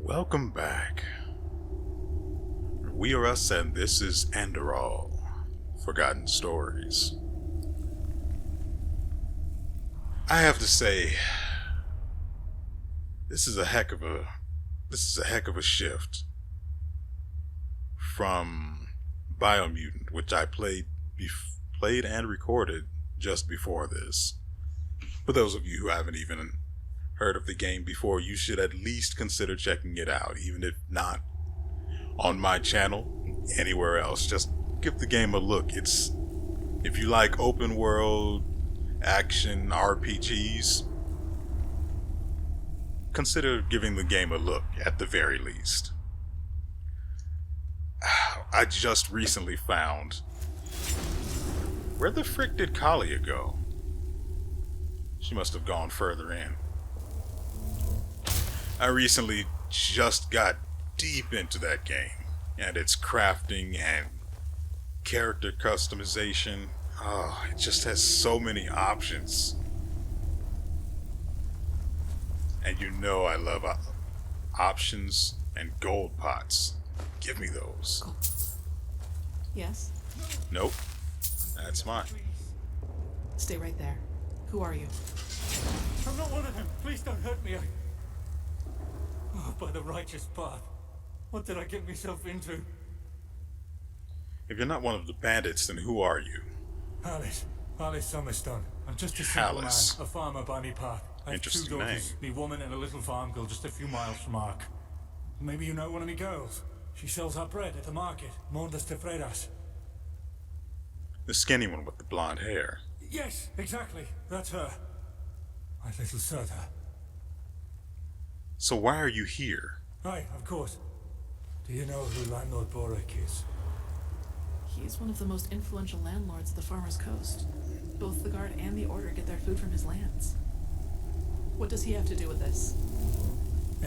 Welcome back. WeArEuS and this is Enderal, Forgotten Stories. I have to say, this is a heck of a shift from Biomutant, which I played and recorded just before this. For those of you who haven't even heard of the game before, you should at least consider checking it out, even if not on my channel, anywhere else. Just give the game a look. If you like open world action RPGs, consider giving the game a look at the very least. I just recently found, where the frick did Kalia go? She must have gone further in. I recently just got deep into that game and its crafting and character customization. Oh, it just has so many options. And you know I love options and gold pots. Give me those. Yes? Nope. That's mine. Stay right there. Who are you? I'm not one of them. Please don't hurt me. Oh, by the righteous path. What did I get myself into? If you're not one of the bandits, then who are you? Alice Summerstone. I'm just a simple Alice. man, a farmer by me path. I have Interesting two daughters, name. me woman and a little farm girl just a few miles from Ark. Maybe you know one of me girls. She sells her bread at the market, Mondas de Freiras. The skinny one with the blonde hair. Yes, exactly. That's her. My little Serta. So why are you here? Aye, of course. Do you know who Landlord Boric is? He's one of the most influential landlords of the Farmer's Coast. Both the Guard and the Order get their food from his lands. What does he have to do with this?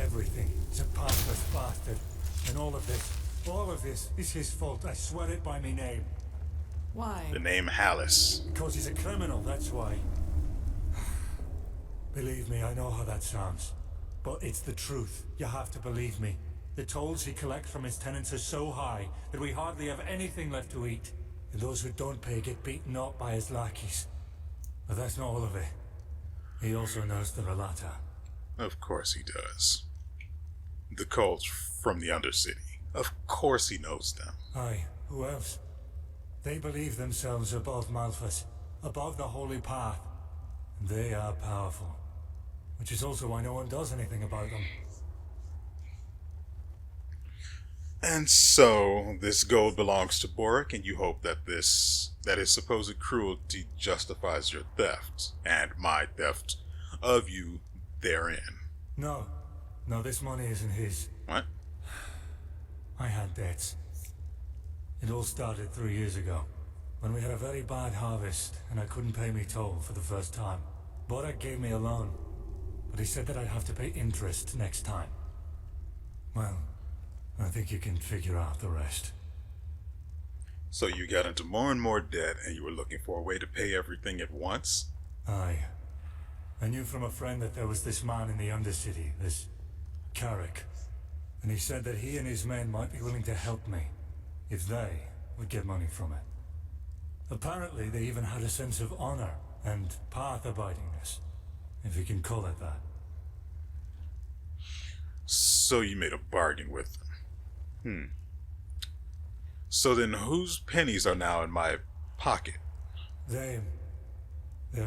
Everything. He's a pathless bastard. And all of this is his fault. I swear it by me name. Why? The name Hallis. Because he's a criminal, that's why. Believe me, I know how that sounds. But it's the truth. You have to believe me. The tolls he collects from his tenants are so high that we hardly have anything left to eat. And those who don't pay get beaten up by his lackeys. But that's not all of it. He also knows the Relata. Of course he does. The cults from the Undercity. Of course he knows them. Aye, who else? They believe themselves above Malphas, above the Holy Path. And they are powerful. Which is also why no one does anything about them. And so, this gold belongs to Boric, and you hope that his supposed cruelty justifies your theft, and my theft of you therein. No, this money isn't his. What? I had debts. It all started 3 years ago, when we had a very bad harvest, and I couldn't pay me toll for the first time. Boric gave me a loan, but he said that I'd have to pay interest next time. Well, I think you can figure out the rest. So you got into more and more debt, and you were looking for a way to pay everything at once? Aye. I knew from a friend that there was this man in the Undercity, this Carrick. And he said that he and his men might be willing to help me, if they would get money from it. Apparently they even had a sense of honor and path-abidingness, if you can call it that. So you made a bargain with them. So then whose pennies are now in my pocket? They're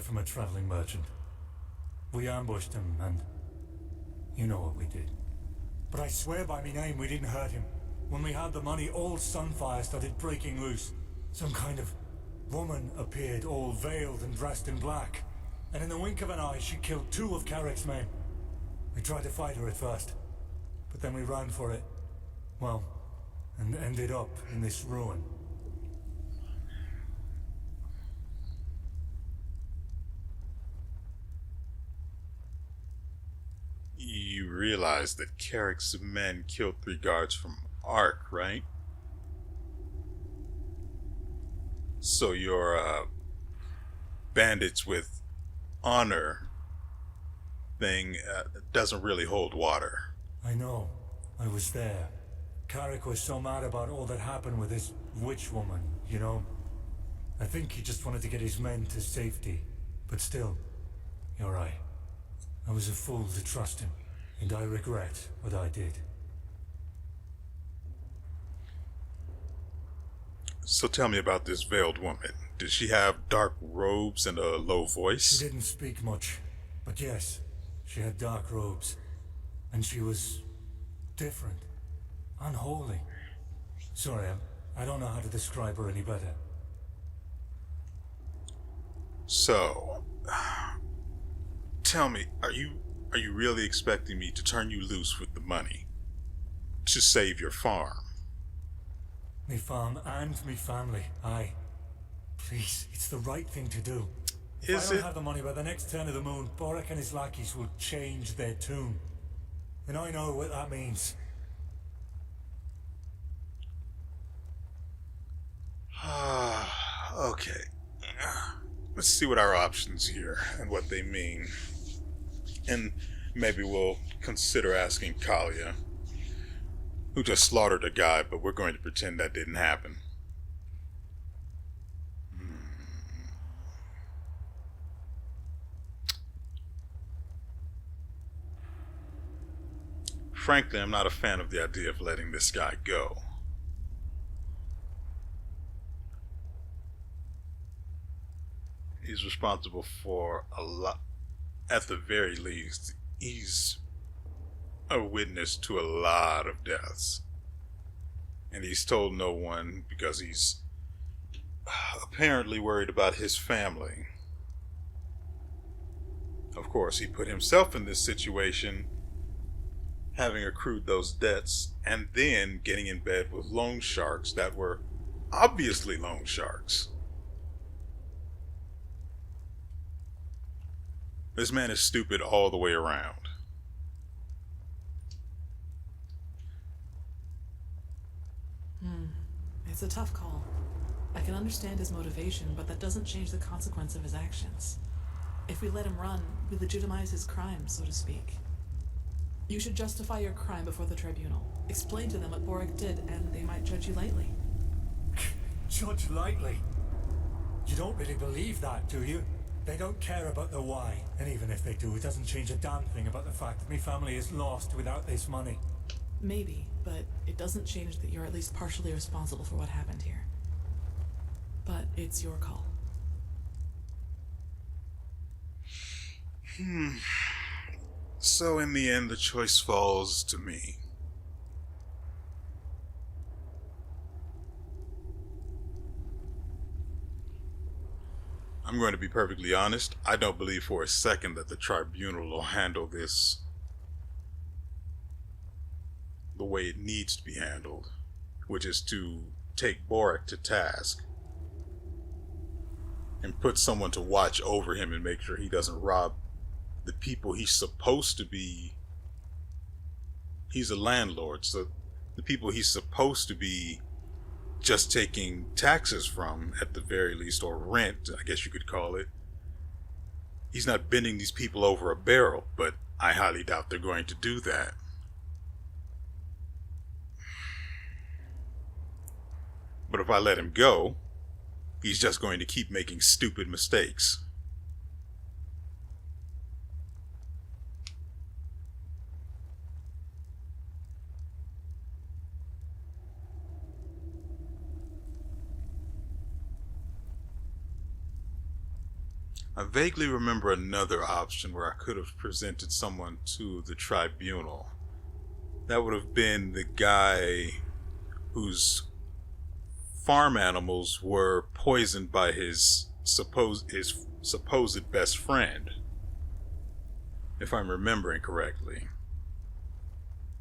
from a traveling merchant. We ambushed him, and you know what we did. But I swear by me name we didn't hurt him. When we had the money, all Sunfire started breaking loose. Some kind of woman appeared, all veiled and dressed in black. And in the wink of an eye, she killed 2 of Carrick's men. We tried to fight her at first, but then we ran for it. Well, and ended up in this ruin. You realize that Carrick's men killed 3 guards from Ark, right? So your bandits with honor thing doesn't really hold water. I know. I was there. Carrick was so mad about all that happened with this witch woman, you know? I think he just wanted to get his men to safety. But still, you're right. I was a fool to trust him, and I regret what I did. So tell me about this veiled woman. Did she have dark robes and a low She voice? didn't speak much, but yes, she had dark robes. And she was different. Unholy. Sorry, I don't know how to describe her any better. So, tell me, are you really expecting me to turn you loose with the money to save your farm? Me farm and me family, aye. Please, it's the right thing to do. If Is I don't it? have the money by the next turn of the moon, Boric and his lackeys will change their tune. And I know what that means. Okay. Let's see what our options here and what they mean. And maybe we'll consider asking Kalia, who just slaughtered a guy, but we're going to pretend that didn't happen. Frankly, I'm not a fan of the idea of letting this guy go. He's responsible for a lot. At the very least, he's a witness to a lot of deaths. And he's told no one because he's apparently worried about his family. Of course, he put himself in this situation, having accrued those debts, and then getting in bed with loan sharks that were obviously loan sharks. This man is stupid all the way around. It's a tough call. I can understand his motivation, but that doesn't change the consequence of his actions. If we let him run, we legitimize his crime, so to speak. You should justify your crime before the tribunal. Explain to them what Boric did, and they might judge you lightly. Judge lightly? You don't really believe that, do you? They don't care about the why, and even if they do, it doesn't change a damn thing about the fact that my family is lost without this money. Maybe, but it doesn't change that you're at least partially responsible for what happened here. But it's your call. So in the end, the choice falls to me. I'm going to be perfectly honest. I don't believe for a second that the tribunal will handle this the way it needs to be handled, which is to take Boric to task and put someone to watch over him and make sure he doesn't rob the people he's supposed to be. He's a landlord, so the people he's supposed to be just taking taxes from, at the very least, or rent, I guess you could call it. He's not bending these people over a barrel, but I highly doubt they're going to do that. But if I let him go, he's just going to keep making stupid mistakes. I vaguely remember another option where I could have presented someone to the tribunal. That would have been the guy whose farm animals were poisoned by his supposed best friend, if I'm remembering correctly.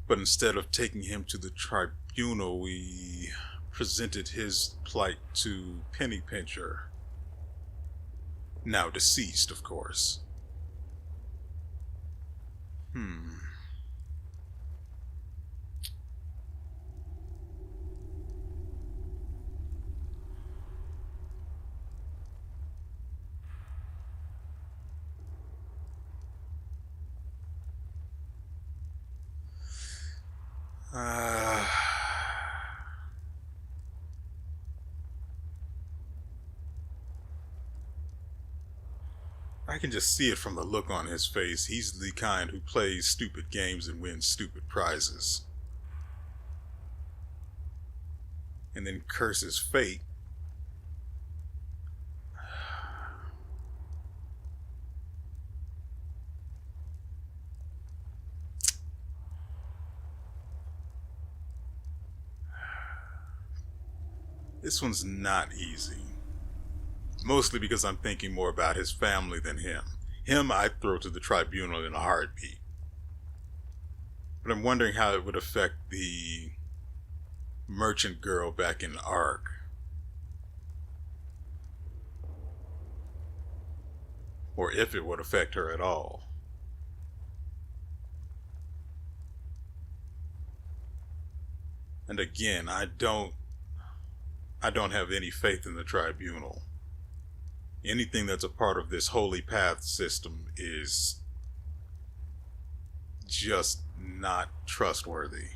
But instead of taking him to the tribunal, we presented his plight to Penny Pincher. Now deceased, of course. Uh, I can just see it from the look on his face. He's the kind who plays stupid games and wins stupid prizes. And then curses fate. This one's not easy. Mostly because I'm thinking more about his family than him. Him I'd throw to the tribunal in a heartbeat. But I'm wondering how it would affect the merchant girl back in Ark. Or if it would affect her at all. And again, I don't have any faith in the tribunal. Anything that's a part of this holy path system is just not trustworthy.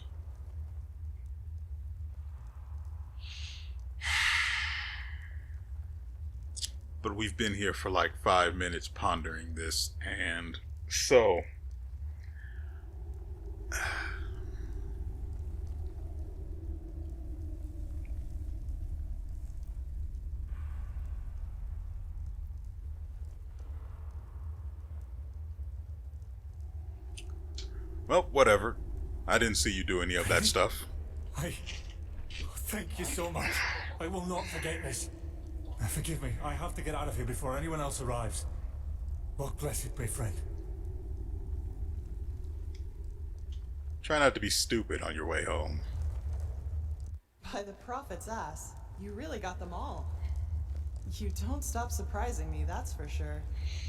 But we've been here for like 5 minutes pondering this, and so well, whatever. I didn't see you do any of that stuff. Thank you so much. I will not forget this. Forgive me, I have to get out of here before anyone else arrives. Walk blessed, brave friend. Try not to be stupid on your way home. By the prophet's ass, you really got them all. You don't stop surprising me, that's for sure.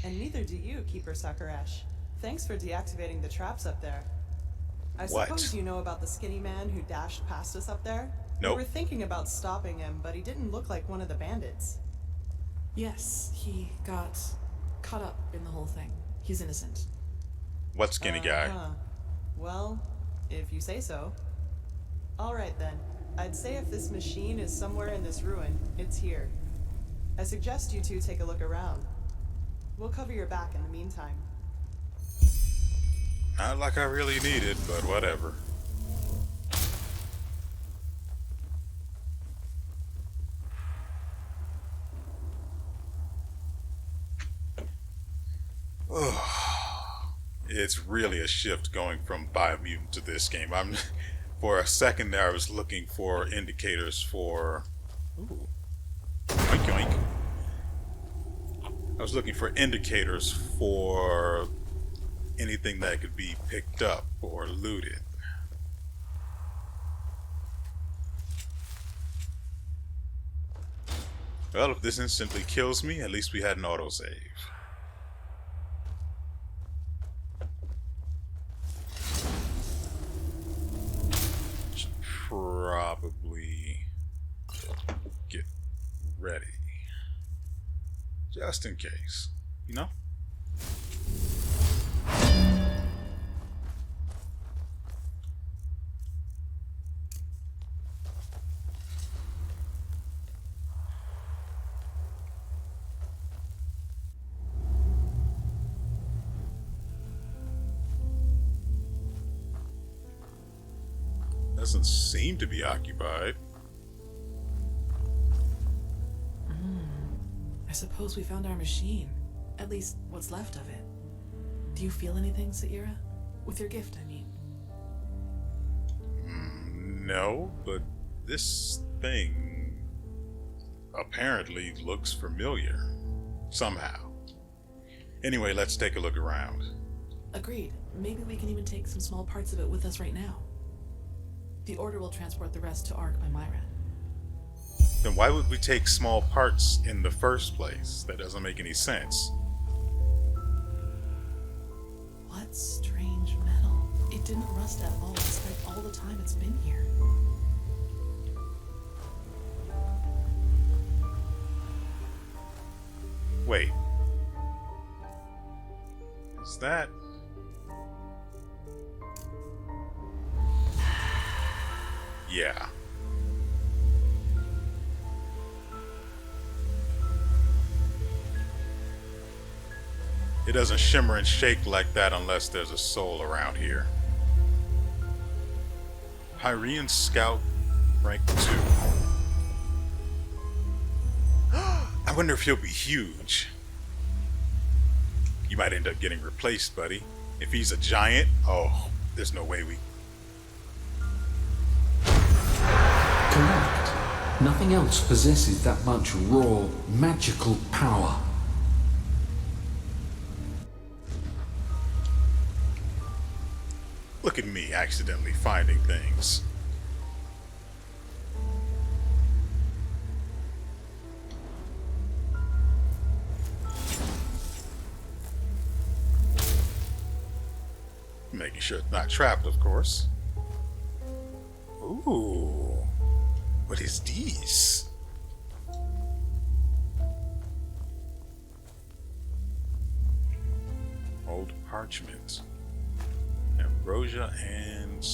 And neither do you, Keeper Sakaresh. Thanks for deactivating the traps up there. I suppose you know about the skinny man who dashed past us up there? Nope. We were thinking about stopping him, but he didn't look like one of the bandits. Yes, he got caught up in the whole thing. He's innocent. What skinny guy? Well, if you say so. Alright then. I'd say if this machine is somewhere in this ruin, it's here. I suggest you two take a look around. We'll cover your back in the meantime. Not like I really need it, but whatever. It's really a shift going from Biomutant to this game. For a second there I was looking for indicators for yoink yoink. I was looking for indicators for anything that could be picked up or looted. Well, if this instantly kills me, at least we had an autosave. Should probably get ready. Just in case, you know? Doesn't seem to be occupied. I suppose we found our machine. At least, what's left of it. Do you feel anything, Saira? With your gift, I mean. No, but this thing apparently looks familiar. Somehow. Anyway, let's take a look around. Agreed. Maybe we can even take some small parts of it with us right now. The Order will transport the rest to Ark by Myra. Then why would we take small parts in the first place? That doesn't make any sense. What strange metal. It didn't rust at all despite all the time it's been here. Wait. Is that... Yeah. It doesn't shimmer and shake like that unless there's a soul around here. Hyrian Scout, rank 2. I wonder if he'll be huge. You might end up getting replaced, buddy. If he's a giant, oh, there's no way we... Correct. Nothing else possesses that much raw, magical power. Look at me accidentally finding things. Making sure it's not trapped, of course. Ooh. What is these? Old parchment. Ambrosia and...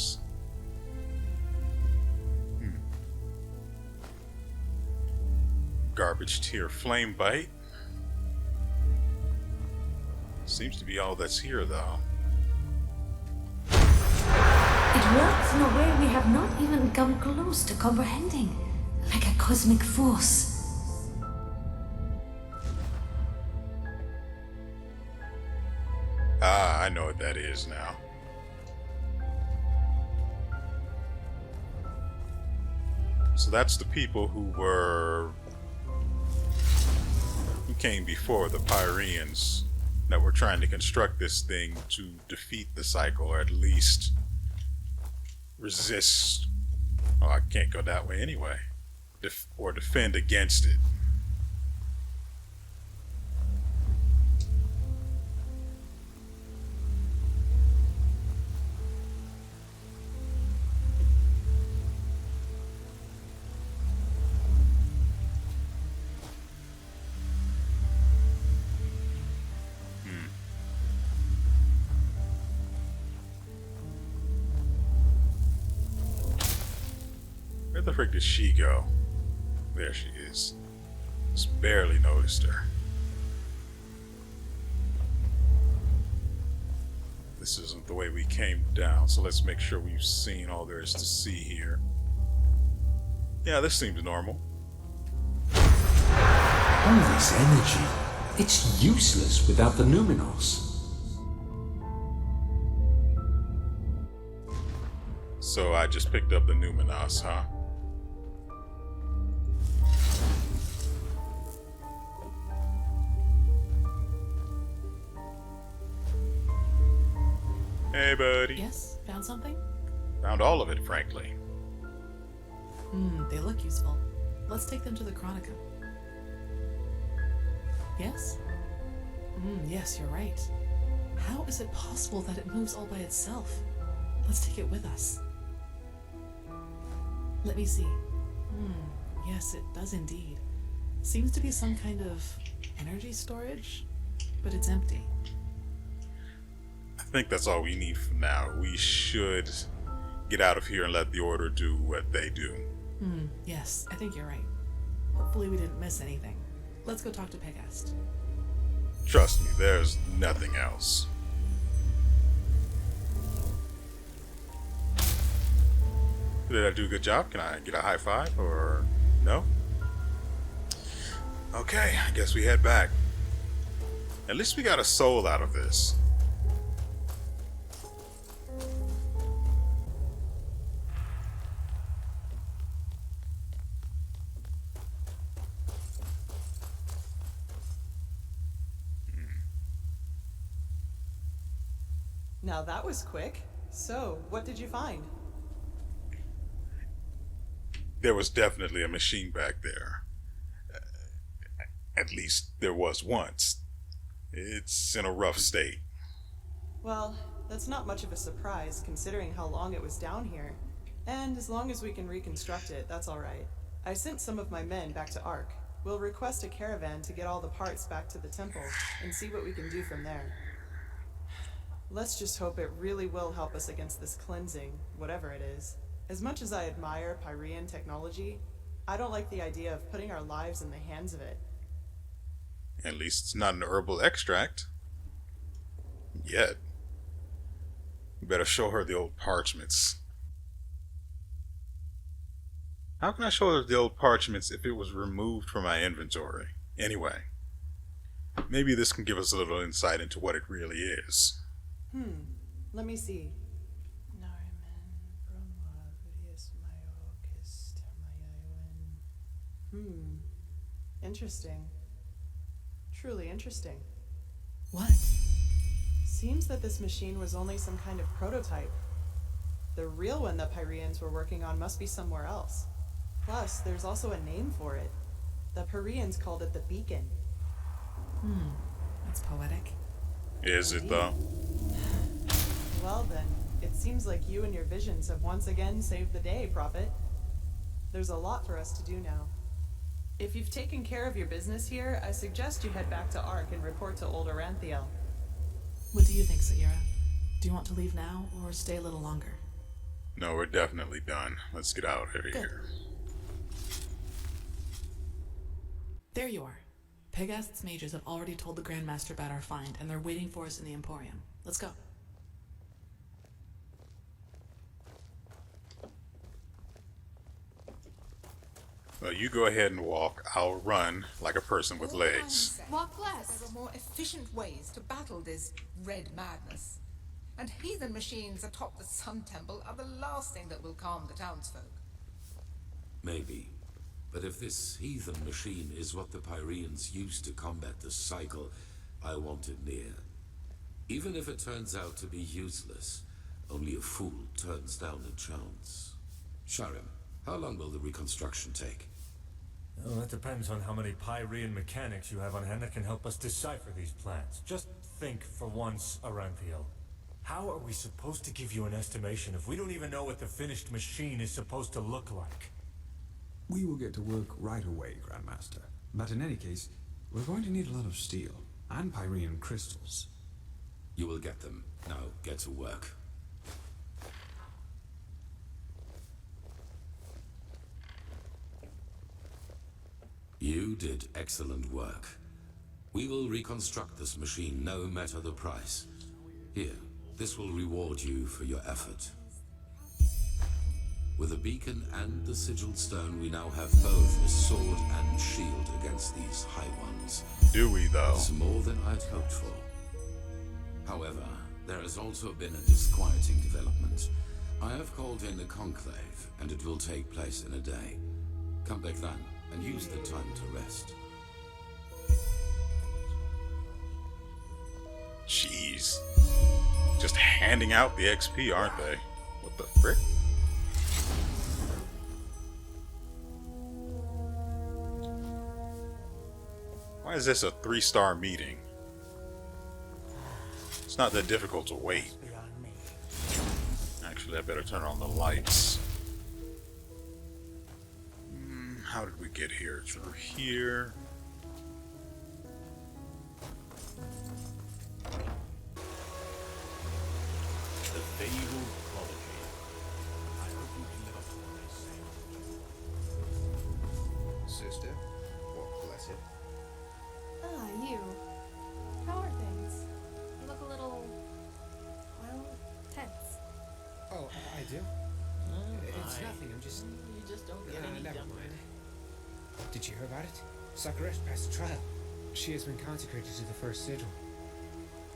Garbage tier flame bite. Seems to be all that's here, though. It works in a way we have not even come close to comprehending, like a cosmic force. Ah, I know what that is now. So that's the people who came before the Pyreans that were trying to construct this thing to defeat the cycle, or at least resist. Oh, I can't go that way anyway. Or defend against it. Where the frick did she go? There she is. Just barely noticed her. This isn't the way we came down, so let's make sure we've seen all there is to see here. Yeah, this seems normal. All this energy, it's useless without the Numinos. So I just picked up the Numinos, huh? Hey, buddy. Yes? Found something? Found all of it, frankly. They look useful. Let's take them to the Chronica. Yes? Yes, you're right. How is it possible that it moves all by itself? Let's take it with us. Let me see. Yes, it does indeed. Seems to be some kind of energy storage, but it's empty. I think that's all we need for now. We should get out of here and let the Order do what they do. Yes, I think you're right. Hopefully we didn't miss anything. Let's go talk to Pegast. Trust me, there's nothing else. Did I do a good job? Can I get a high five or no? Okay, I guess we head back. At least we got a soul out of this. Now that was quick. So, what did you find? There was definitely a machine back there. At least there was once. It's in a rough state. Well, that's not much of a surprise considering how long it was down here. And as long as we can reconstruct it, that's alright. I sent some of my men back to Ark. We'll request a caravan to get all the parts back to the temple and see what we can do from there. Let's just hope it really will help us against this cleansing, whatever it is. As much as I admire Pyrean technology, I don't like the idea of putting our lives in the hands of it. At least it's not an herbal extract. Yet. You better show her the old parchments. How can I show her the old parchments if it was removed from my inventory? Anyway, maybe this can give us a little insight into what it really is. Let me see. Interesting. Truly interesting. What? Seems that this machine was only some kind of prototype. The real one the Pyreans were working on must be somewhere else. Plus, there's also a name for it. The Pyreans called it the Beacon. That's poetic. Is it though? Well then, it seems like you and your visions have once again saved the day, Prophet. There's a lot for us to do now. If you've taken care of your business here, I suggest you head back to Ark and report to old Oranthiel. What do you think, Sagira? Do you want to leave now or stay a little longer? No, we're definitely done. Let's get out of here. There you are. Pegast's mages have already told the Grandmaster about our find, and they're waiting for us in the Emporium. Let's go. Well, you go ahead and walk. I'll run like a person with legs. Walk less. There are more efficient ways to battle this red madness. And heathen machines atop the Sun Temple are the last thing that will calm the townsfolk. Maybe. But if this heathen machine is what the Pyreans used to combat the cycle, I want it near. Even if it turns out to be useless, only a fool turns down a chance. Sharim, how long will the reconstruction take? Well, that depends on how many Pyrean mechanics you have on hand that can help us decipher these plans. Just think for once, Oranthiel. How are we supposed to give you an estimation if we don't even know what the finished machine is supposed to look like? We will get to work right away, Grandmaster. But in any case, we're going to need a lot of steel and Pyrean crystals. You will get them. Now, get to work. You did excellent work. We will reconstruct this machine no matter the price. Here, this will reward you for your effort. With the beacon and the sigiled stone, we now have both a sword and shield against these high ones. Do we, though? It's more than I'd hoped for. However, there has also been a disquieting development. I have called in a conclave, and it will take place in a day. Come back then, and use the time to rest. Jeez. Just handing out the XP, aren't they? What the frick? Why is this a 3-star meeting? It's not that difficult to wait. Actually, I better turn on the lights. How did we get here? Through here. The fabled prodigy. I hope you deliver what they say. Sister, walk blessed. Ah, you. How are things? You look a little, well, tense. Oh, I do? It's nothing, I'm just... You just don't get any never younger. mind. Did you hear about it? Sakaresh passed the trial. She has been consecrated to the first sigil.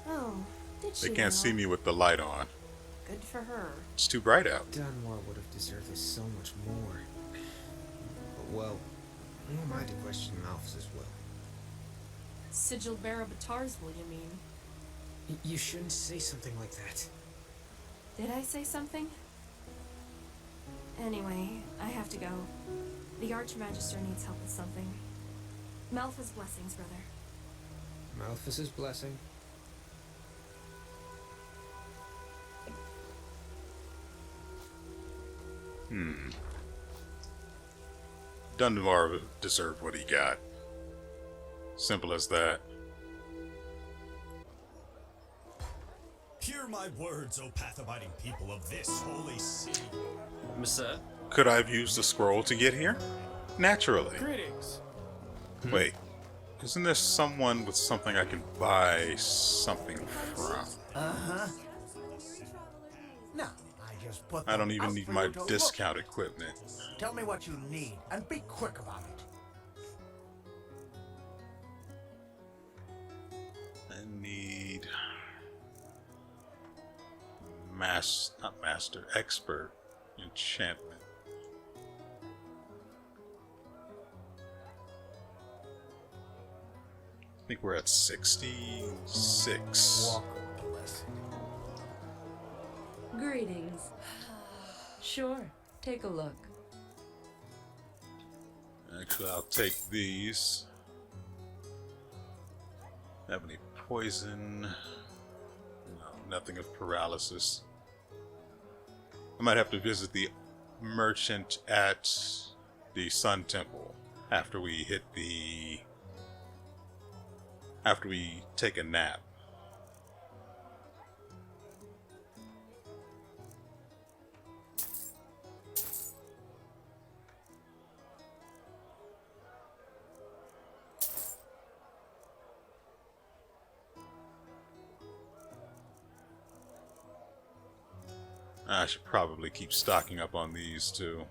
Oh, did she They can't see now? me with the light on. Good for her. It's too bright out. Dunmore would have deserved this so much more. But well, who am I to question Malphus' will? Sigil bearer Batar's will, you mean? You shouldn't say something like that. Did I say something? Anyway, I have to go. The Archmagister needs help with something. Malphus' blessings, brother. Malphus' blessing? Dunmore deserved what he got. Simple as that. Hear my words, O path-abiding people of this holy city. Monsieur? Could I have used the scroll to get here? Naturally. Greetings. Wait, isn't there someone with something I can buy something from? Uh-huh. No, I just put I don't them even out need for my you to discount equipment. look. Tell me what you need, and be quick about it. I need not master, expert enchantment. I think we're at 66. Greetings. Sure, take a look. Actually, I'll take these. Have any poison? No, nothing of paralysis. I might have to visit the merchant at the Sun Temple after we take a nap. I should probably keep stocking up on these too.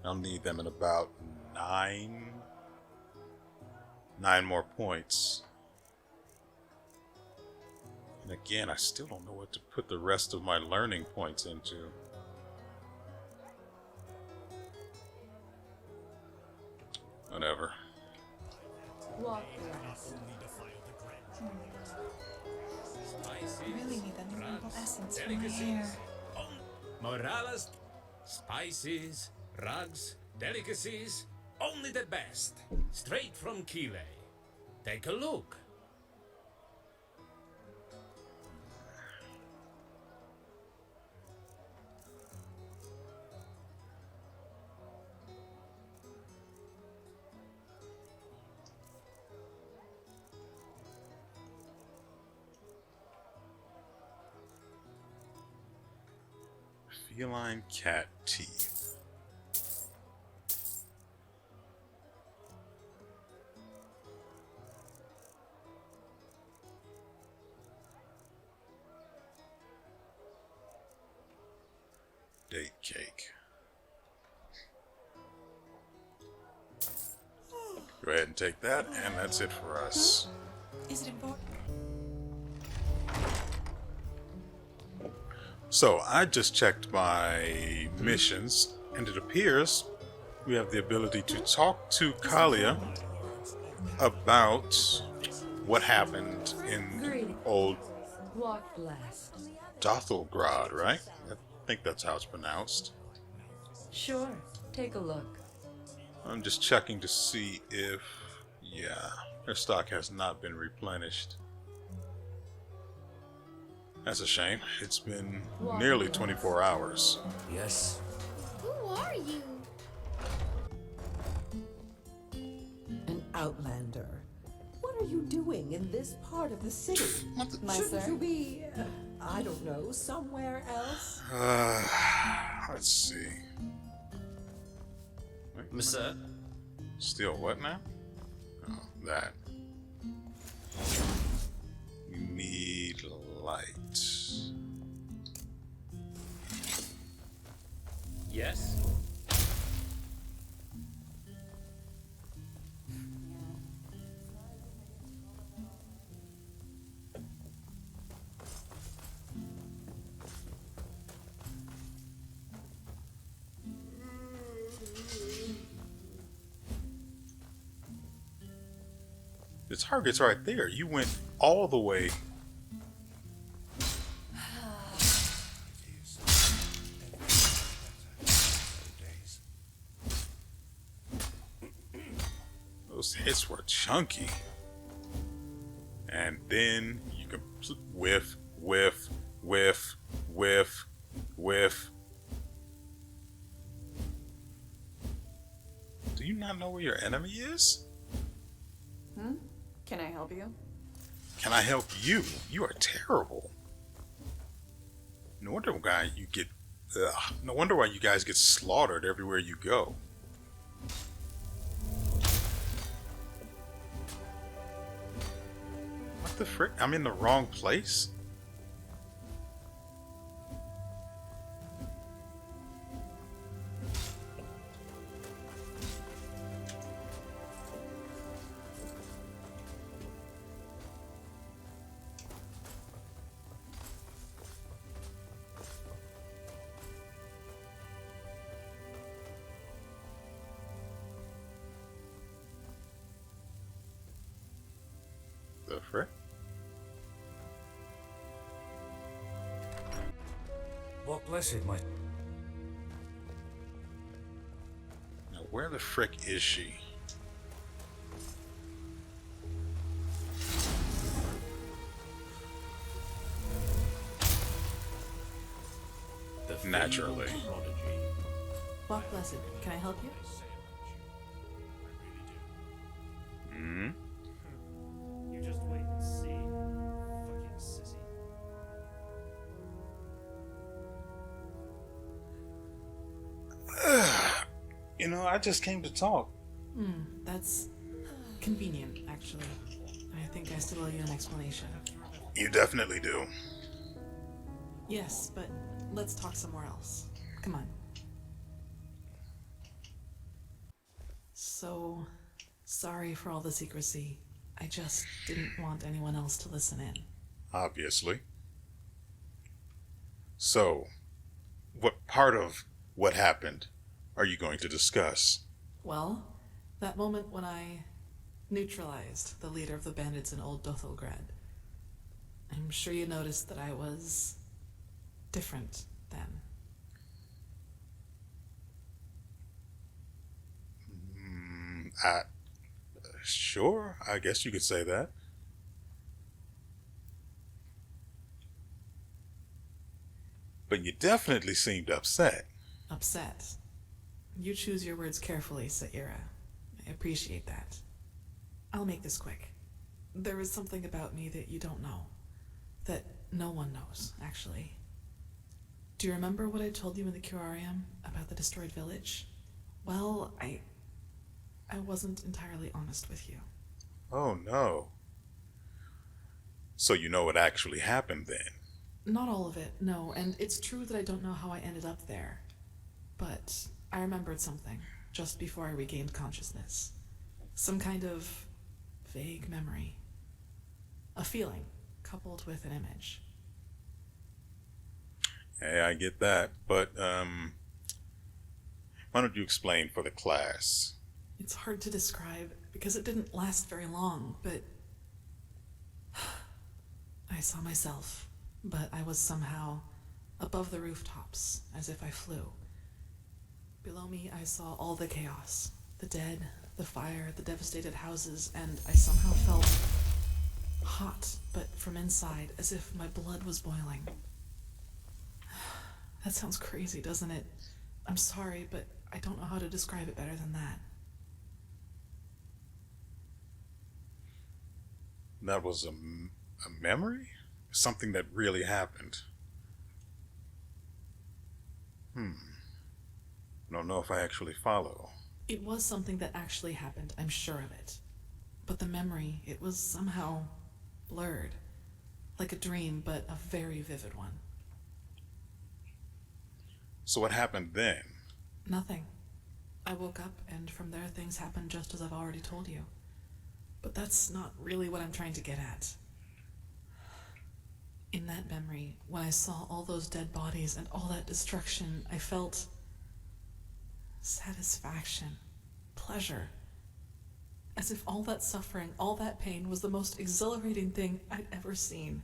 I'll need them in about 9 more points. And again, I still don't know what to put the rest of my learning points into. Whatever. Walk less. You really need that new herbal essence for my hair. Moralas, spices, rugs, delicacies, only the best. Straight from Chile. Take a look. Feline cat teeth. Date cake. Go ahead and take that, and that's it for us. Is it important? So I just checked my missions, and it appears we have the ability to talk to Kalia about what happened in old Walk blessed. Dothelgrad, right? I think that's how it's pronounced. Sure, take a look. I'm just checking to see if, yeah, their stock has not been replenished. That's a shame. It's been nearly 24 hours. Yes. Who are you? An outlander. What are you doing in this part of the city? Shouldn't you be, I don't know, somewhere else? Let's see. Monsieur? Still what now? Oh, that. We need light. Yes? The target's right there. You went all the way. Those hits were chunky. And then you can whiff, whiff, whiff, whiff, whiff. Do you not know where your enemy is? Can I help you? Can I help You are terrible. No wonder why you get. No wonder why you guys get slaughtered everywhere you go. What the frick? I'm in the wrong place? The frick? What blessed might. Now, where the frick is she? Naturally. Walk Blessed, can I help you? Hmm? You just wait and see. Fucking sissy. You know, I just came to talk. That's convenient, actually. I think I still owe you an explanation. You definitely do. Yes, but let's talk somewhere else. Come on. So, sorry for all the secrecy. I just didn't want anyone else to listen in. Obviously. So, what part of what happened are you going to discuss? Well, that moment when I neutralized the leader of the bandits in Old Dothelgrad. I'm sure you noticed that I was different then. Sure, I guess you could say that. But you definitely seemed upset. Upset. You choose your words carefully, Saira. I appreciate that. I'll make this quick. There is something about me that you don't know. That no one knows, actually. Do you remember what I told you in the curarium about the destroyed village? Well, I wasn't entirely honest with you. Oh no. So you know what actually happened then? Not all of it, no, and it's true that I don't know how I ended up there. But I remembered something just before I regained consciousness. Some kind of vague memory. A feeling coupled with an image. Hey, I get that, but why don't you explain for the class? It's hard to describe because it didn't last very long, but I saw myself, but I was somehow above the rooftops, as if I flew. Below me, I saw all the chaos, the dead, the fire, the devastated houses, and I somehow felt hot, but from inside, as if my blood was boiling. That sounds crazy, doesn't it? I'm sorry, but I don't know how to describe it better than that. That was a memory? Something that really happened? Don't know if I actually follow. It was something that actually happened, I'm sure of it. But the memory, it was somehow blurred. Like a dream, but a very vivid one. So what happened then? Nothing. I woke up, and from there things happened just as I've already told you. But that's not really what I'm trying to get at. In that memory, when I saw all those dead bodies and all that destruction, I felt satisfaction, pleasure. As if all that suffering, all that pain was the most exhilarating thing I'd ever seen.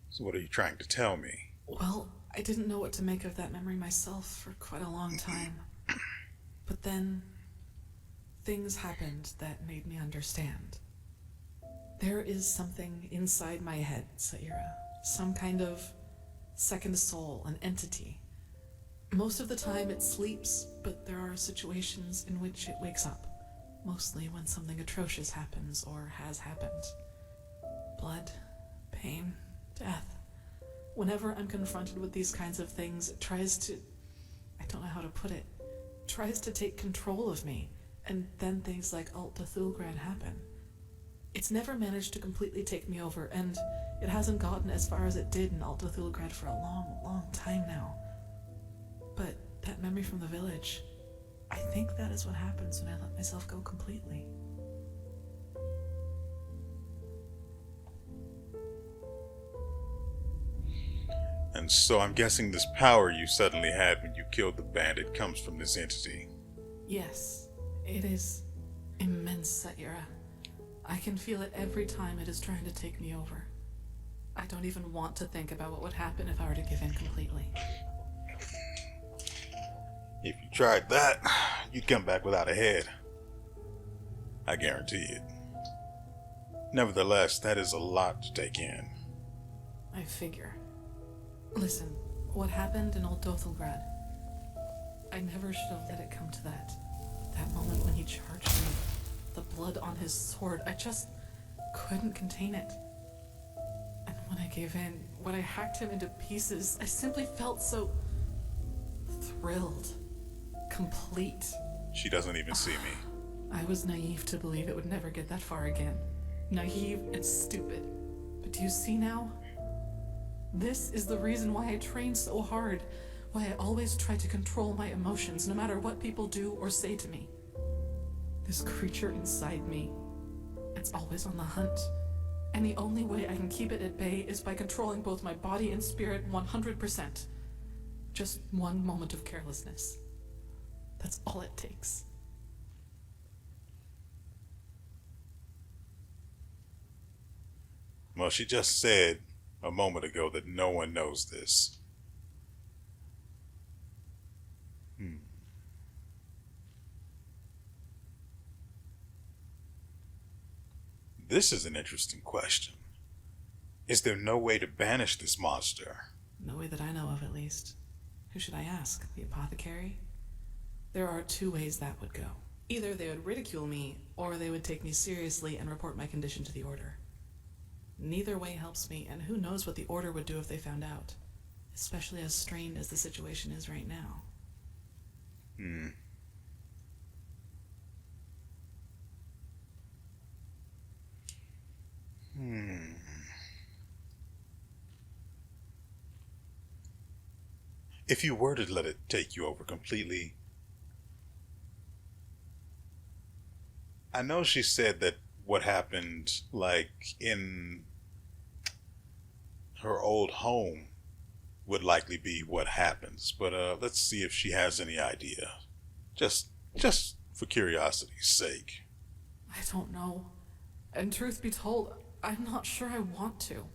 So what are you trying to tell me? Well, I didn't know what to make of that memory myself for quite a long time. But then, things happened that made me understand. There is something inside my head, Saira. Some kind of second soul, an entity. Most of the time it sleeps, but there are situations in which it wakes up. Mostly when something atrocious happens or has happened. Blood, pain, death. Whenever I'm confronted with these kinds of things, it tries to... I don't know how to put it. Tries to take control of me, and then things like Alt Cthulhu happen. It's never managed to completely take me over, and it hasn't gotten as far as it did in Alt Cthulhu for a long, long time now. But that memory from the village, I think that is what happens when I let myself go completely. And so I'm guessing this power you suddenly had when you killed the bandit comes from this entity. Yes, it is immense, Saira. I can feel it every time it is trying to take me over. I don't even want to think about what would happen if I were to give in completely. If you tried that, you'd come back without a head. I guarantee it. Nevertheless, that is a lot to take in. I figure. Listen, what happened in Old Dothelgrad, I never should have let it come to that. That moment when he charged me, the blood on his sword, I just couldn't contain it. And when I gave in, when I hacked him into pieces, I simply felt so thrilled, complete. She doesn't even see me. I was naive to believe it would never get that far again. Naive and stupid. But do you see now? This is the reason why I train so hard, why I always try to control my emotions, no matter what people do or say to me. This creature inside me, it's always on the hunt, and the only way I can keep it at bay is by controlling both my body and spirit 100%. Just one moment of carelessness. That's all it takes. Well, she just said a moment ago that no one knows this. This is an interesting question. Is there no way to banish this monster? No way that I know of, at least. Who should I ask? The apothecary? There are two ways that would go. Either they would ridicule me, or they would take me seriously and report my condition to the Order. Neither way helps me, and who knows what the Order would do if they found out, especially as strained as the situation is right now. If you were to let it take you over completely, I know she said that what happened, like, in her old home would likely be what happens, but let's see if she has any idea. Just for curiosity's sake. I don't know. And truth be told, I'm not sure I want to.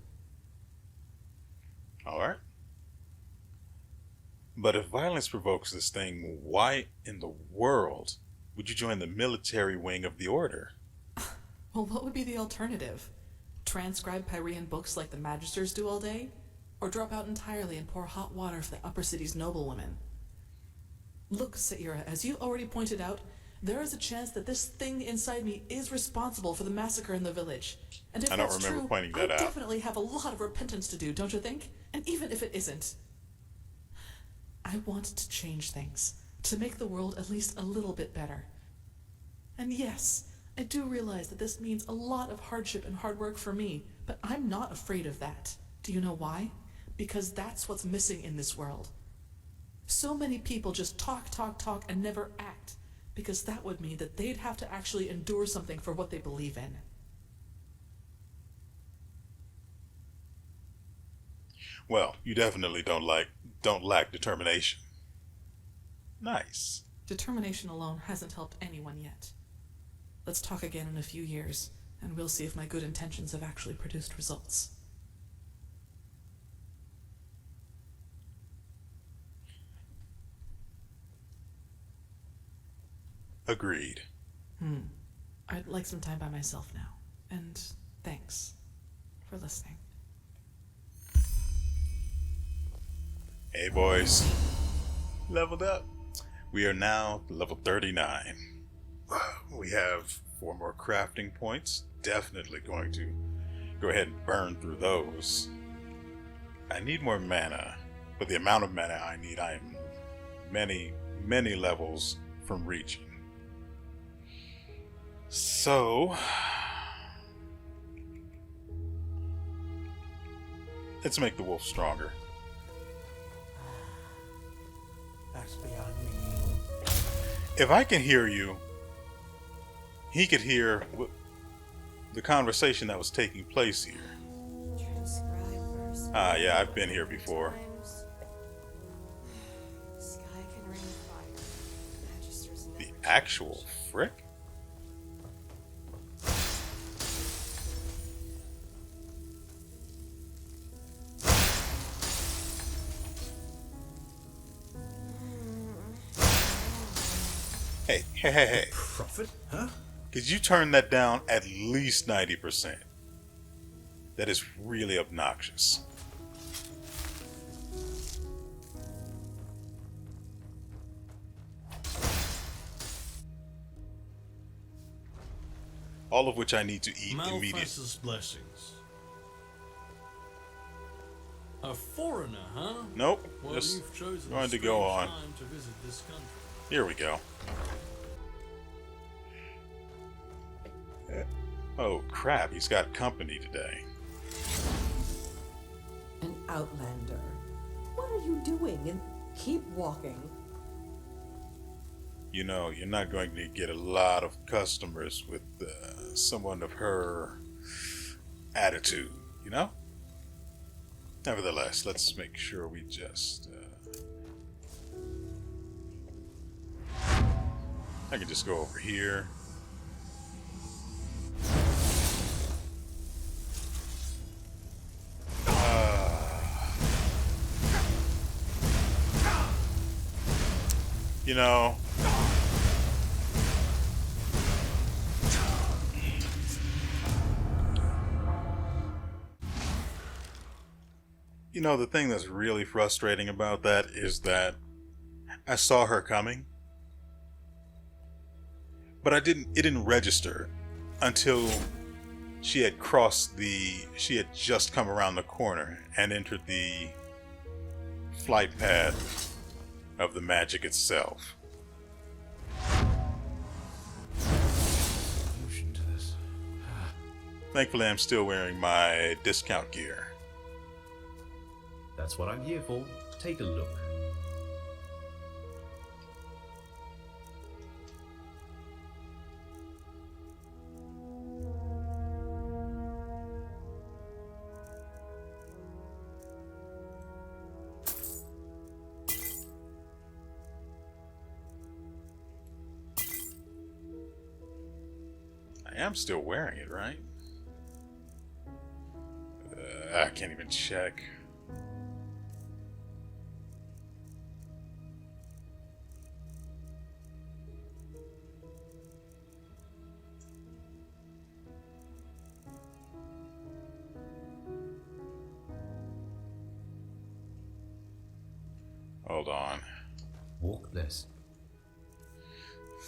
Alright. But if violence provokes this thing, why in the world would you join the military wing of the Order? Well, what would be the alternative? Transcribe Pyrean books like the Magisters do all day? Or drop out entirely and pour hot water for the upper city's noblewomen? Look, Saira, as you already pointed out, there is a chance that this thing inside me is responsible for the massacre in the village. And if I don't that's remember true, pointing that I out. definitely have a lot of repentance to do, don't you think? And even if it isn't, I want to change things, to make the world at least a little bit better. And yes, I do realize that this means a lot of hardship and hard work for me, but I'm not afraid of that. Do you know why? Because that's what's missing in this world. So many people just talk, and never act, because that would mean that they'd have to actually endure something for what they believe in. Well, you definitely don't lack determination. Nice. Determination alone hasn't helped anyone yet. Let's talk again in a few years, and we'll see if my good intentions have actually produced results. Agreed. I'd like some time by myself now, and thanks for listening. Hey boys, leveled up. We are now level 39. we have 4 more crafting points. Definitely going to go ahead and burn through those. I need more mana, but the amount of mana I need, I am many levels from reaching. So let's make the wolf stronger. That's beyond me. If I can hear you, he could hear the conversation that was taking place here. Ah, yeah, I've been here before. The actual frick? Hey. Profit, huh? Could you turn that down at least 90%? That is really obnoxious. All of which I need to eat immediately. Malphas's blessings. A foreigner, huh? Nope. Well, Just you've chosen going a to go strange on. time to visit this country. Here we go. Oh crap, he's got company today. An outlander. What are you doing? And keep walking. You know, you're not going to get a lot of customers with someone of her attitude, you know? Nevertheless, let's make sure we just... I can just go over here. You know... You know, the thing that's really frustrating about that is that I saw her coming, but it didn't register until she had she had just come around the corner and entered the flight path of the magic itself. Thankfully, I'm still wearing my discount gear. That's what I'm here for. Take a look. I am still wearing it, right? I can't even check. Hold on. Walk this.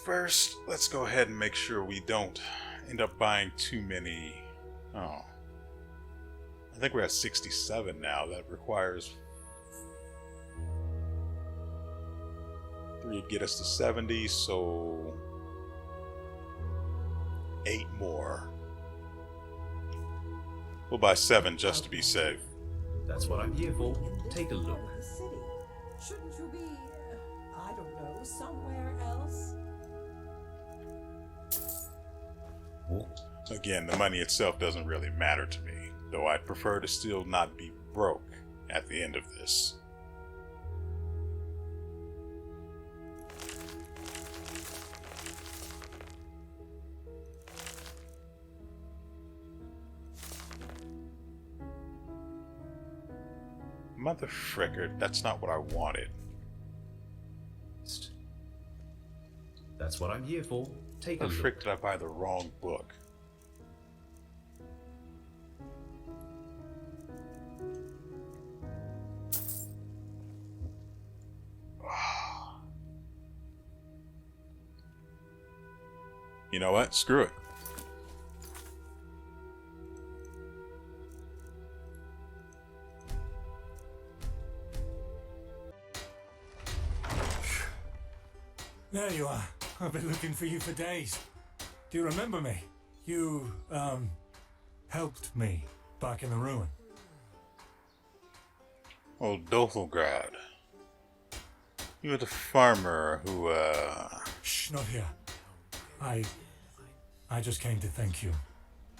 First, let's go ahead and make sure we don't end up buying too many. Oh. I think we're at 67 now. That requires 3 to get us to 70, so 8 more. We'll buy 7 just to be safe. That's what I'm here for. Take a look. The city. Shouldn't you be, I don't know, somewhere else? Again, the money itself doesn't really matter to me, though I'd prefer to still not be broke at the end of this. Mother fricker, that's not what I wanted. That's what I'm here for. Take a How look. frick did I buy the wrong book? You know what? Screw it. There you are. I've been looking for you for days. Do you remember me? You, helped me back in the ruin. Oh, Dothelgrad. You were the farmer who, Shh, not here. I just came to thank you.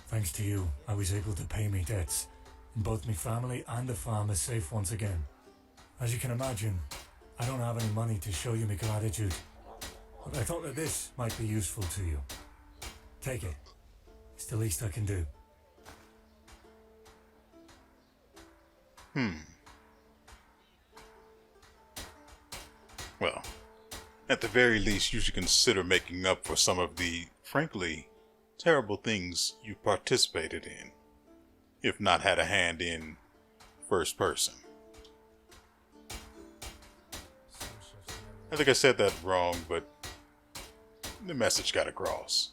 Thanks to you, I was able to pay me debts. And both my family and the farm are safe once again. As you can imagine, I don't have any money to show you my gratitude. But I thought that this might be useful to you. Take it. It's the least I can do. Well, at the very least, you should consider making up for some of the, frankly, terrible things you participated in, if not had a hand in first person. I think I said that wrong, but the message got across.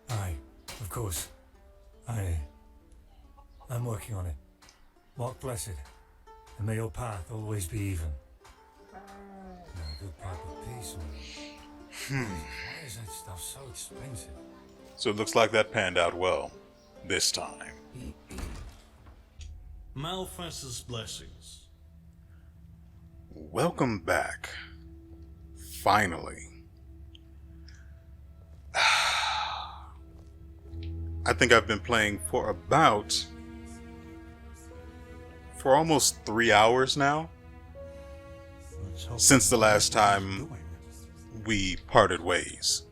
Aye, of course. I'm working on it. Walk blessed, and may your path always be even. Now, a good pipe of peace. Why is that stuff so expensive? So it looks like that panned out well, this time. Malphas's blessings. Welcome back. Finally. I think I've been playing for almost 3 hours now. Since the last time we parted ways.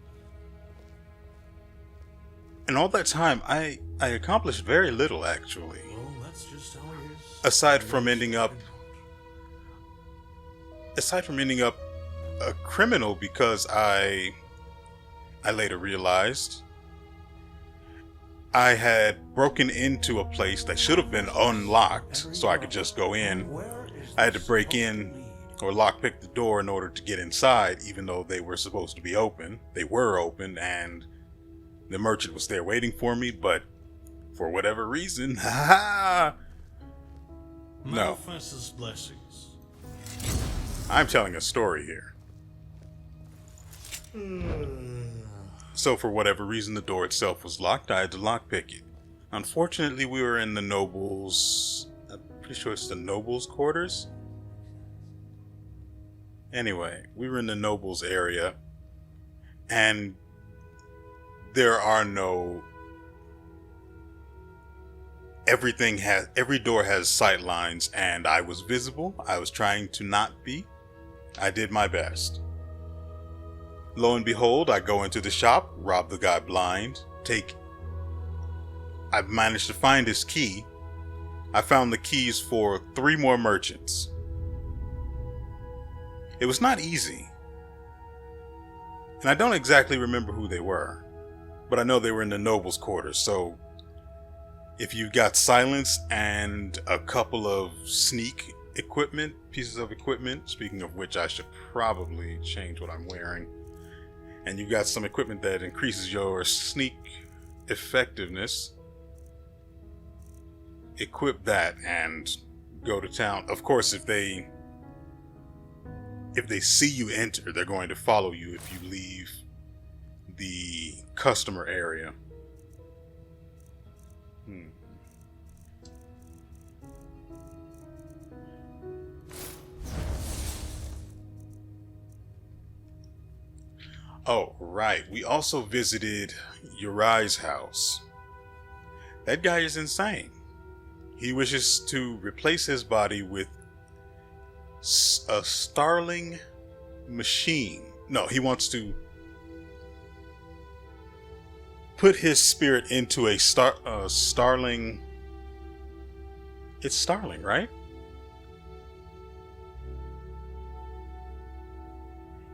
And all that time, I accomplished very little, actually. Well, that's just how it is. Aside from ending up a criminal, because I later realized I had broken into a place that should have been unlocked so I could just go in. I had to break in or lockpick the door in order to get inside, even though they were supposed to be open. They were open and the merchant was there waiting for me, but for whatever reason, no. Malphas's blessings. I'm telling a story here. So for whatever reason, the door itself was locked. I had to lockpick it. Unfortunately, we were in the nobles... I'm pretty sure it's the nobles' quarters? Anyway, we were in the nobles area. And there are no... Every door has sight lines, and I was visible. I was trying to not be. I did my best. Lo and behold, I go into the shop, rob the guy blind, I've managed to find his key. I found the keys for 3 more merchants. It was not easy. And I don't exactly remember who they were, but I know they were in the nobles' quarters, so if you've got silence and a couple of sneak pieces of equipment, speaking of which I should probably change what I'm wearing, and you've got some equipment that increases your sneak effectiveness, equip that and go to town. Of course, if they see you enter, they're going to follow you if you leave the customer area. Oh, right. We also visited WeArEuS' house. That guy is insane. He wishes to replace his body with a starling machine. No, he wants to put his spirit into a starling. It's starling, right?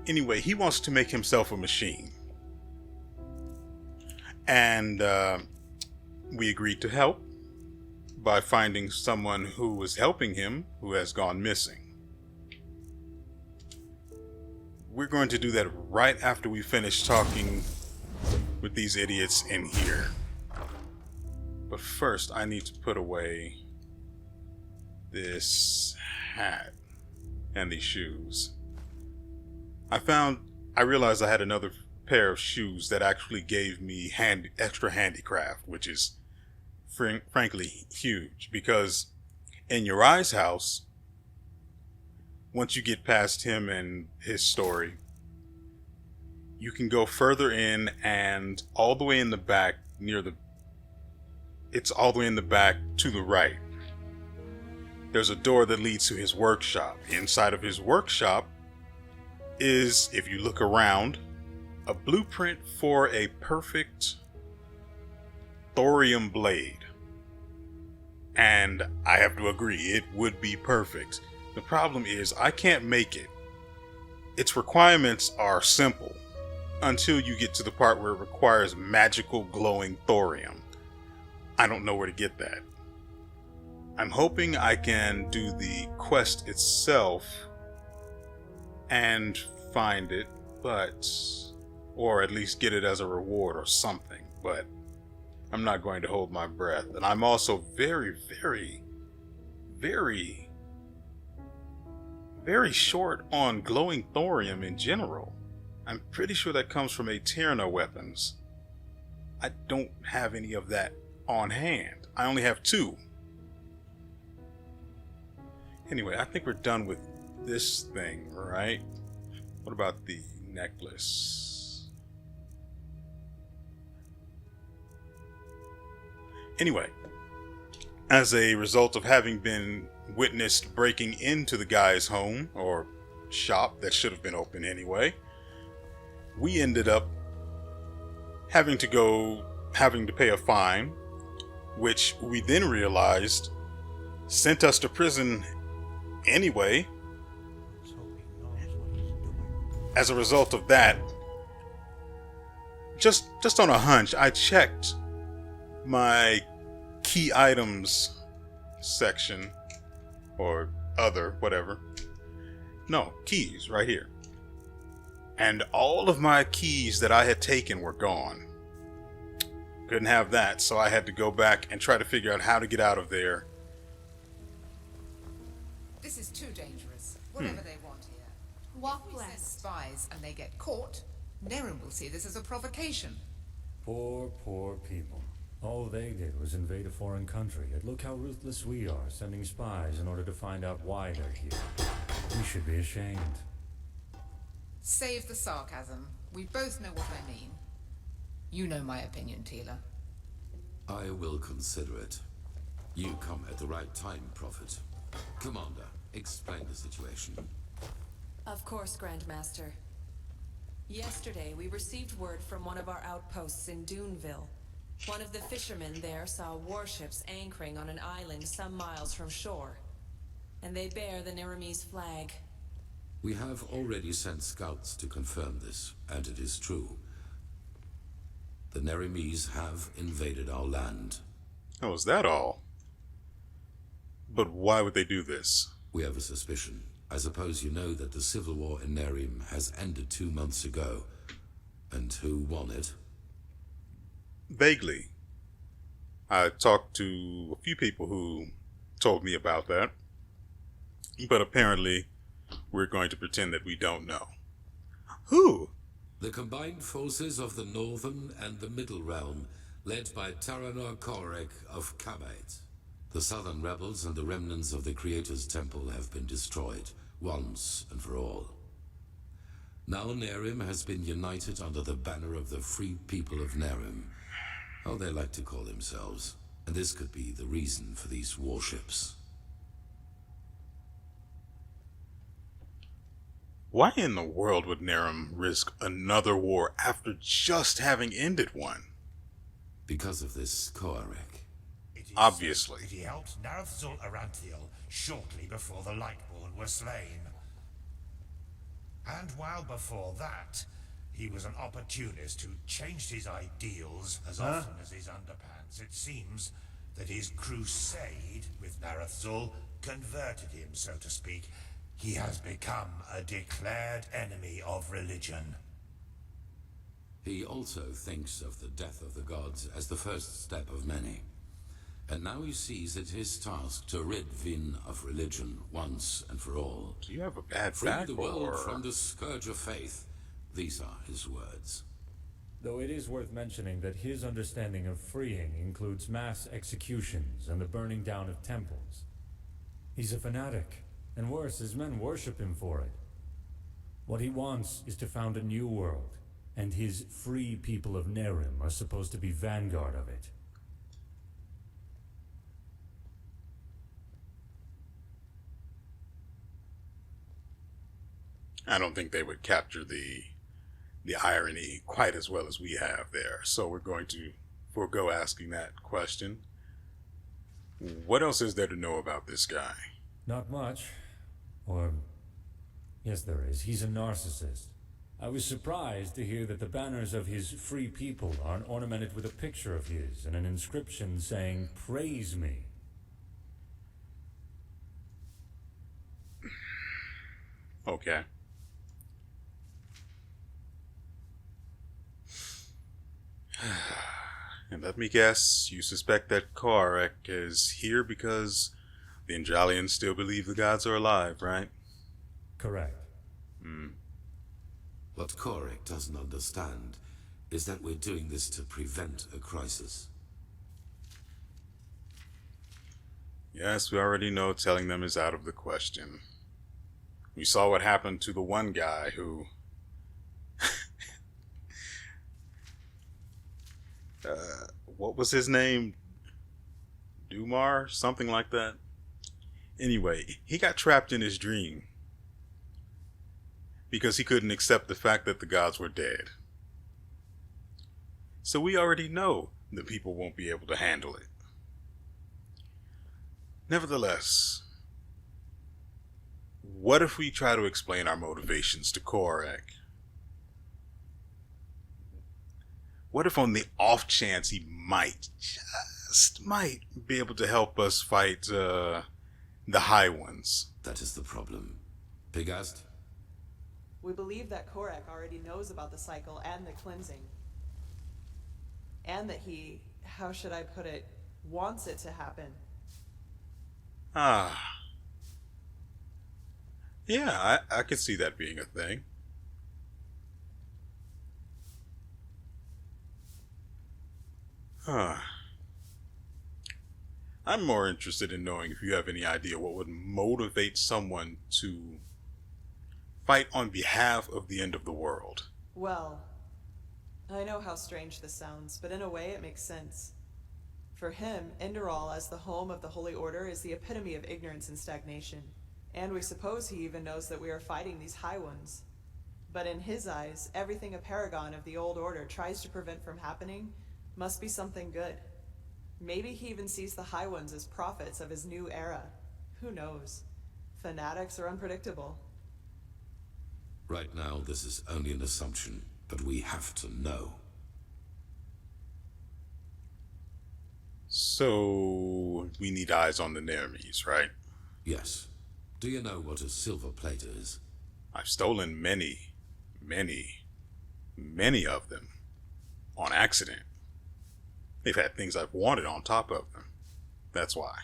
Anyway, he wants to make himself a machine. And we agreed to help by finding someone who was helping him who has gone missing. We're going to do that right after we finish talking with these idiots in here. But first, I need to put away this hat and these shoes. I realized I had another pair of shoes that actually gave me extra handicraft, which is frankly huge, because in Uriah's house, once you get past him and his story, you can go further in, and all the way in the back it's all the way in the back to the right. There's a door that leads to his workshop. Inside of his workshop is, if you look around, a blueprint for a perfect thorium blade. And I have to agree, it would be perfect. The problem is I can't make it. Its requirements are simple until you get to the part where it requires magical glowing thorium. I don't know where to get that. I'm hoping I can do the quest itself and find it, or at least get it as a reward or something, but I'm not going to hold my breath. And I'm also very, very, very, very short on glowing thorium in general. I'm pretty sure that comes from a Tyranno weapons. I don't have any of that on hand. I only have 2. Anyway, I think we're done with this thing, right? What about the necklace? Anyway, as a result of having been witnessed breaking into the guy's home, or shop that should have been open anyway, we ended up having to pay a fine, which we then realized sent us to prison anyway. As a result of that, just on a hunch, I checked my key items section, or other, whatever. No, keys, right here. And all of my keys that I had taken were gone. Couldn't have that, so I had to go back and try to figure out how to get out of there. This is too dangerous. Whatever they want here. Walk If we send blessed. spies and they get caught, Nerim will see this as a provocation. Poor, poor people. All they did was invade a foreign country, and look how ruthless we are, sending spies in order to find out why they're here. We should be ashamed. Save the sarcasm. We both know what I mean. You know my opinion, Tila. I will consider it. You come at the right time, Prophet. Commander, explain the situation. Of course, Grandmaster. Yesterday, we received word from one of our outposts in Duneville. One of the fishermen there saw warships anchoring on an island some miles from shore. And they bear the Nerimese flag. We have already sent scouts to confirm this, and it is true. The Nerimese have invaded our land. Oh, is that all? But why would they do this? We have a suspicion. I suppose you know that the civil war in Nerim has ended 2 months ago. And who won it? Vaguely. I talked to a few people who told me about that. But apparently, we're going to pretend that we don't know. Who? The combined forces of the Northern and the Middle Realm, led by Taranor Korek of Kabait. The Southern rebels and the remnants of the Creator's Temple have been destroyed, once and for all. Now Nerim has been united under the banner of the Free People of Nerim, how they like to call themselves, and this could be the reason for these warships. Why in the world would Nerim risk another war after just having ended one? Because of this Korek. Obviously. He helped Narthzul Aranthiel shortly before the Lightborn were slain. And while before that, he was an opportunist who changed his ideals as often as his underpants. It seems that his crusade with Narthzul converted him, so to speak. He has become a declared enemy of religion. He also thinks of the death of the gods as the first step of many. And now he sees it his task to rid Vin of religion once and for all. Do you have a bad Free back, the world or... from the scourge of faith. These are his words. Though it is worth mentioning that his understanding of freeing includes mass executions and the burning down of temples. He's a fanatic, and worse, his men worship him for it. What he wants is to found a new world, and his free people of Nerim are supposed to be vanguard of it. I don't think they would capture the irony quite as well as we have there. So we're going to forego asking that question. What else is there to know about this guy? Not much. Or, yes there is. He's a narcissist. I was surprised to hear that the banners of his free people aren't ornamented with a picture of his and an inscription saying, "Praise me." Okay. And let me guess, you suspect that Korek is here because the Endralians still believe the gods are alive, right? Correct. What Korek doesn't understand is that we're doing this to prevent a crisis. Yes, we already know telling them is out of the question. We saw what happened to the one guy who... what was his name? Dumar? Something like that? Anyway, he got trapped in his dream because he couldn't accept the fact that the gods were dead. So we already know that people won't be able to handle it. Nevertheless, what if we try to explain our motivations to Korek? What if on the off chance he might, just might, be able to help us fight the High Ones? That is the problem. Pegast? We believe that Korek already knows about the cycle and the cleansing. And that he, how should I put it, wants it to happen. Yeah, I could see that being a thing. I'm more interested in knowing if you have any idea what would motivate someone to fight on behalf of the end of the world. Well, I know how strange this sounds, but in a way it makes sense. For him, Enderal as the home of the Holy Order is the epitome of ignorance and stagnation. And we suppose he even knows that we are fighting these High Ones. But in his eyes, everything a paragon of the old order tries to prevent from happening must be something good. Maybe he even sees the High Ones as prophets of his new era. Who knows? Fanatics are unpredictable. Right now, this is only an assumption, but we have to know. So, we need eyes on the Nermes, right? Yes. Do you know what a silver plate is? I've stolen many of them. On accident. They've had things I've wanted on top of them. That's why.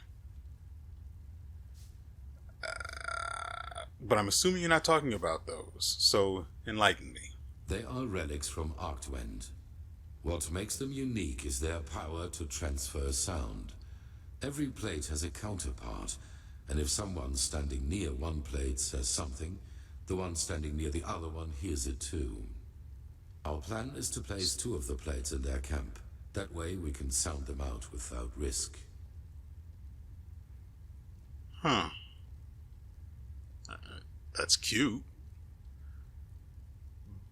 But I'm assuming you're not talking about those, so enlighten me. They are relics from Arctwend. What makes them unique is their power to transfer sound. Every plate has a counterpart, and if someone standing near one plate says something, the one standing near the other one hears it too. Our plan is to place 2 of the plates in their camp. That way we can sound them out without risk. That's cute.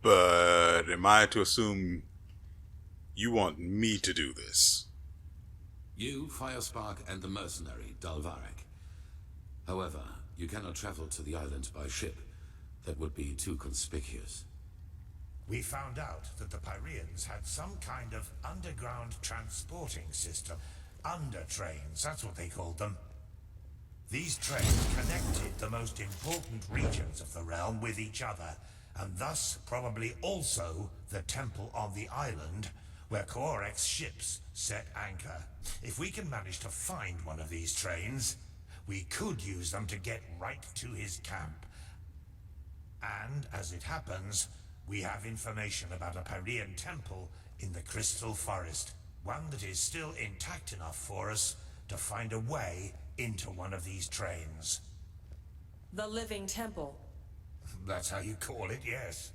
But am I to assume you want me to do this? You, Firespark, and the mercenary, Dalvarek. However, you cannot travel to the island by ship. That would be too conspicuous. We found out that the Pyreans had some kind of underground transporting system. Undertrains, that's what they called them. These trains connected the most important regions of the realm with each other, and thus probably also the temple on the island where WeArEuS ships set anchor. If we can manage to find one of these trains, we could use them to get right to his camp. And, as it happens, we have information about a Pyrean temple in the Crystal Forest. One that is still intact enough for us to find a way into one of these trains. The Living Temple. That's how you call it, yes.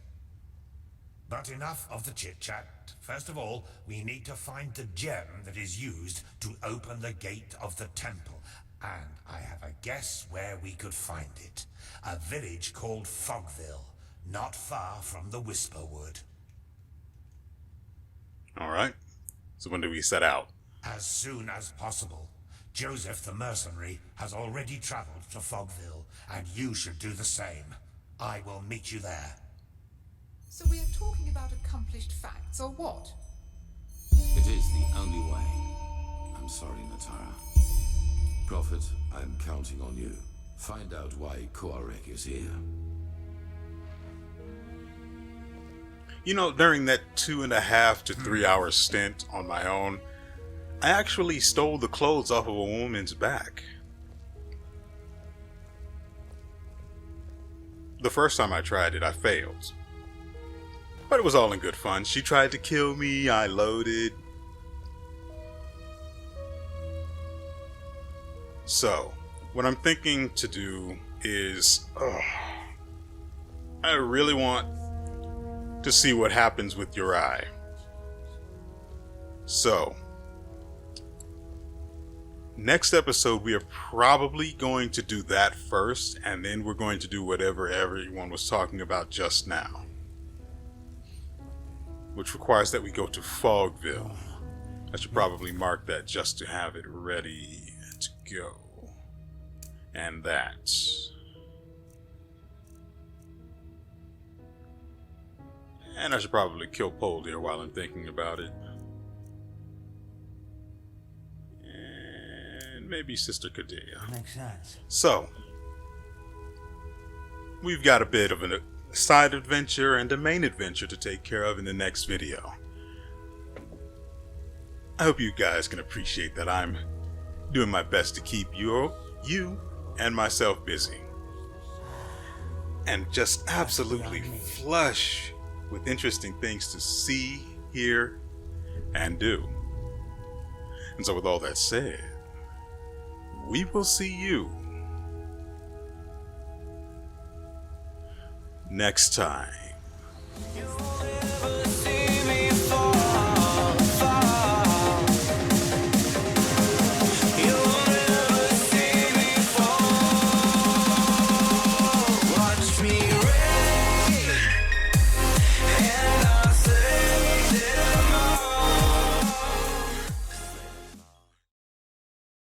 But enough of the chit-chat. First of all, we need to find the gem that is used to open the gate of the temple. And I have a guess where we could find it. A village called Fogville, not far from the Whisperwood. Alright. So when do we set out? As soon as possible. Joseph the mercenary has already traveled to Fogville, and you should do the same. I will meet you there. So we are talking about accomplished facts, or what? It is the only way. I'm sorry, Natara. Prophet, I'm counting on you. Find out why WeArEuS is here. You know, during that 2.5 to 3 hour stint on my own, I actually stole the clothes off of a woman's back. The first time I tried it, I failed. But it was all in good fun. She tried to kill me, I loaded. So, what I'm thinking to do is, I really want to see what happens with WeArEuS. So, next episode we are probably going to do that first, and then we're going to do whatever everyone was talking about just now. Which requires that we go to Fogville. I should probably mark that just to have it ready to go. And that. And I should probably kill Poldir while I'm thinking about it. And maybe Sister Kadia. Makes sense. So, we've got a bit of a side adventure and a main adventure to take care of in the next video. I hope you guys can appreciate that I'm doing my best to keep you and myself busy. And just absolutely flush with interesting things to see, hear, and do. And so with all that said, we will see you next time.